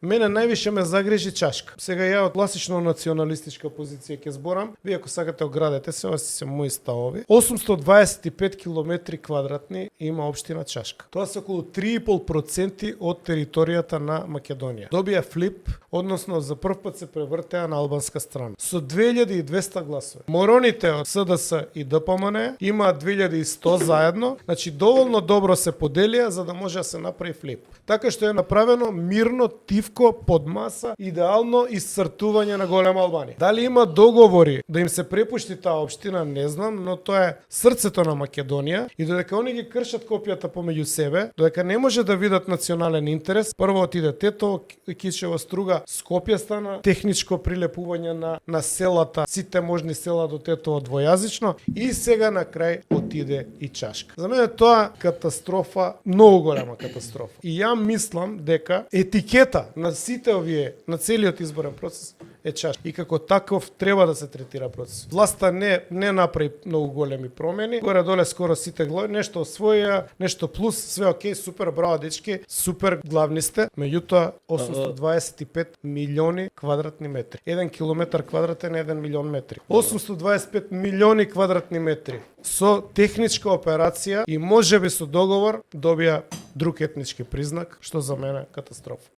Мене највише ме загрижи Чашка. Сега ја од класично националистичка позиција ќе зборам. Вие ако сакате оградете се, ова се мои ставови. 825 километри квадратни има општина Чашка. Тоа се околу 3,5% од територијата на Македонија. Добија флип, односно за прв пат се превртеа на албанска страна. Со 2200 гласови. Мороните од СДС и ДПМН имаат 2100 заедно, значи доволно добро се поделија за да може да се направи флип. Така што е направено мирно, тивко, под маса, идеално исцртување на голема Албанија. Дали има договори да им се препушти таа општина, не знам, но тоа е срцето на Македонија и додека они ги кршат копијата помеѓу себе, додека не може да видат национален интерес, прво отиде Тетово, Кичево, Струга, Скопје стана техничко прилепување на селата, сите можни села до Тетово двојазично и сега на крај отиде и Чашка. За мене тоа катастрофа, многу голема катастрофа. И ја мислам дека етикета на сите овие, на целиот изборен процес е Чашка. И како таков треба да се третира процес. Власта не направи многу големи промени. Горе доле скоро сите глави, нешто освоија, нешто плюс, све окей, супер, браво дечки, супер главни сте. Меѓутоа 825 милиони квадратни метри. 1 километар квадратен е 1 милион метри. 825 милиони квадратни метри. Со техничка операција и можеби со договор добија друг етнички признак, што за мене катастрофа.